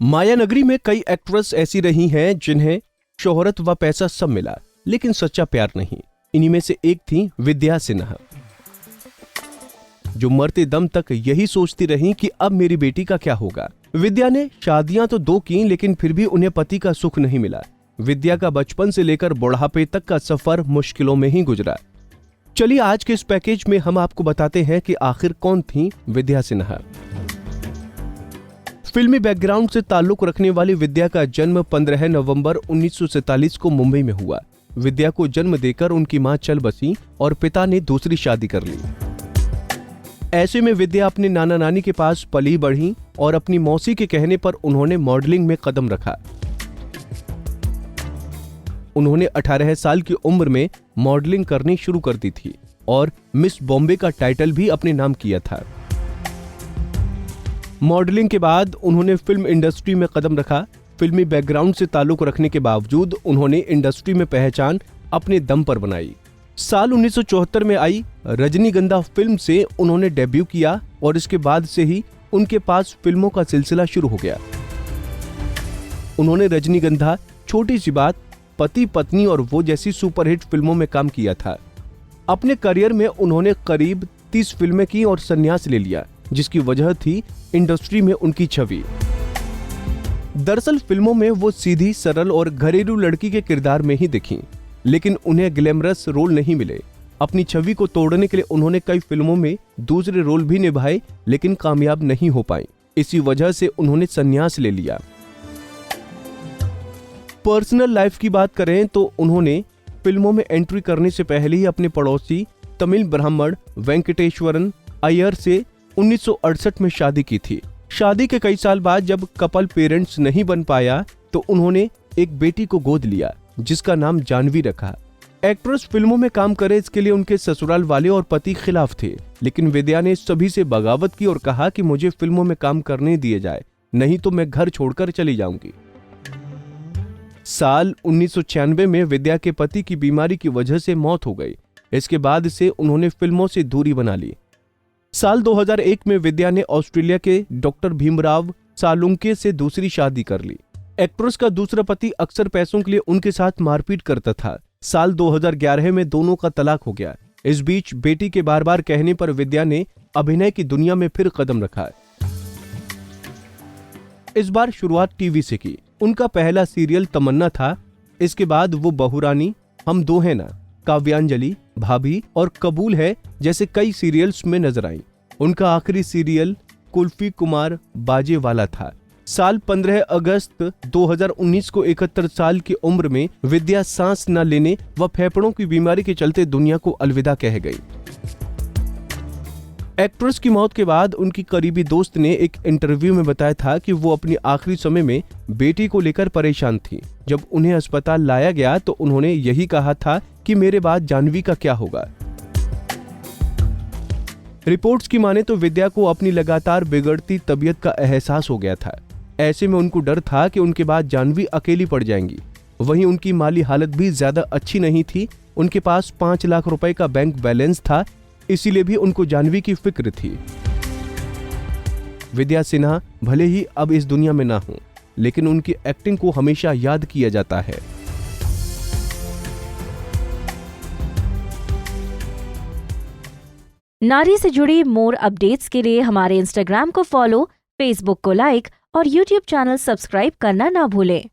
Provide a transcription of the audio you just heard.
मायानगरी में कई एक्ट्रेस ऐसी रही हैं जिन्हें शोहरत व पैसा सब मिला, लेकिन सच्चा प्यार नहीं। इन्हीं में से एक थी विद्या सिन्हा, जो मरते दम तक यही सोचती रहीं कि अब मेरी बेटी का क्या होगा। विद्या ने शादियां तो 2 की, लेकिन फिर भी उन्हें पति का सुख नहीं मिला। विद्या का बचपन से लेकर बुढ़ापे तक का सफर मुश्किलों में ही गुजरा। चलिए आज के इस पैकेज में हम आपको बताते हैं कि आखिर कौन थी विद्या सिन्हा। फिल्मी बैकग्राउंड से ताल्लुक रखने वाली विद्या का जन्म 15 नवंबर 1947 को मुंबई में हुआ। विद्या को जन्म देकर उनकी मां चल बसी और पिता ने दूसरी शादी कर ली। ऐसे में विद्या अपने नाना नानी के पास पली बढ़ी और अपनी मौसी के कहने पर उन्होंने मॉडलिंग में कदम रखा। उन्होंने 18 साल की उम्र में मॉडलिंग करनी शुरू कर दी थी और मिस बॉम्बे का टाइटल भी अपने नाम किया था। मॉडलिंग के बाद उन्होंने फिल्म इंडस्ट्री में कदम रखा। फिल्मी बैकग्राउंड से ताल्लुक रखने के बावजूद उन्होंने इंडस्ट्री में पहचान अपने दम पर बनाई। साल 1974 में आई रजनीगंधा फिल्म से उन्होंने डेब्यू किया और इसके बाद से ही उनके पास फिल्मों का सिलसिला शुरू हो गया। उन्होंने रजनीगंधा, छोटी सी बात, पति पत्नी और वो जैसी सुपरहिट फिल्मों में काम किया था। अपने करियर में उन्होंने करीब 30 फिल्में की और संन्यास ले लिया, जिसकी वजह थी इंडस्ट्री में उनकी छवि। दरअसल फिल्मों में वो सीधी, सरल और घरेलू लड़की के किरदार में ही दिखीं, लेकिन उन्हें ग्लैमरस रोल नहीं मिले। अपनी छवि को तोड़ने के लिए उन्होंने कई फिल्मों में दूसरे रोल भी निभाए, लेकिन कामयाब नहीं हो पाए। इसी वजह से उन्होंने संन्यास ले लिया। पर्सनल लाइफ की बात करें तो उन्होंने फिल्मों में एंट्री करने से पहले ही अपने पड़ोसी तमिल ब्राह्मण वेंकटेश्वरन अय्यर से 1968 में शादी की थी। शादी के कई साल बाद जब कपल पेरेंट्स नहीं बन पाया तो उन्होंने एक बेटी को गोद लिया, जिसका नाम जानवी रखा। एक्ट्रेस फिल्मों में काम करे इसके लिए उनके ससुराल वाले और पति खिलाफ थे, लेकिन विद्या ने सभी से बगावत की और कहा कि मुझे फिल्मों में काम करने दिए जाए, नहीं तो मैं घर छोड़कर चली जाऊंगी। साल 1996 में विद्या के पति की बीमारी की वजह से मौत हो गई। इसके बाद से उन्होंने फिल्मों से दूरी बना ली। साल 2001 में विद्या ने ऑस्ट्रेलिया के डॉक्टर भीमराव सालुंके से दूसरी शादी कर ली। एक्ट्रेस का दूसरा पति अक्सर पैसों के लिए उनके साथ मारपीट करता था। साल 2011 में दोनों का तलाक हो गया। इस बीच बेटी के बार बार कहने पर विद्या ने अभिनय की दुनिया में फिर कदम रखा। इस बार शुरुआत टीवी से की। उनका पहला सीरियल तमन्ना था। इसके बाद वो बहुरानी, हम दो हैं ना, काव्यांजलि, भाभी और कबूल है जैसे कई सीरियल्स में नजर आई। उनका आखिरी सीरियल कुल्फी कुमार बाजे वाला था। साल 15 अगस्त 2019 को 71 साल की उम्र में विद्या सांस न लेने व फेफड़ों की बीमारी के चलते दुनिया को अलविदा कह गई। एक्ट्रेस की मौत के बाद उनकी करीबी दोस्त ने एक इंटरव्यू में बताया था कि वो अपनी आखिरी समय में बेटी को लेकर परेशान थी। जब उन्हें अस्पताल लाया गया तो उन्होंने यही कहा था कि मेरे बाद जानवी का क्या होगा। रिपोर्ट्स की माने तो विद्या को अपनी लगातार बिगड़ती तबीयत का एहसास हो गया था। ऐसे में उनको डर था कि उनके बाद जानवी अकेली पड़ जाएंगी। वहीं उनकी माली हालत भी ज्यादा अच्छी नहीं थी। उनके पास 5 लाख रुपए का बैंक बैलेंस था, इसीलिए भी उनको जानवी की फिक्र थी। विद्या सिन्हा भले ही अब इस दुनिया में ना हो, लेकिन उनकी एक्टिंग को हमेशा याद किया जाता है। नारी से जुड़ी मोर अपडेट्स के लिए हमारे इंस्टाग्राम को फॉलो, फेसबुक को लाइक और यूट्यूब चैनल सब्सक्राइब करना ना भूलें।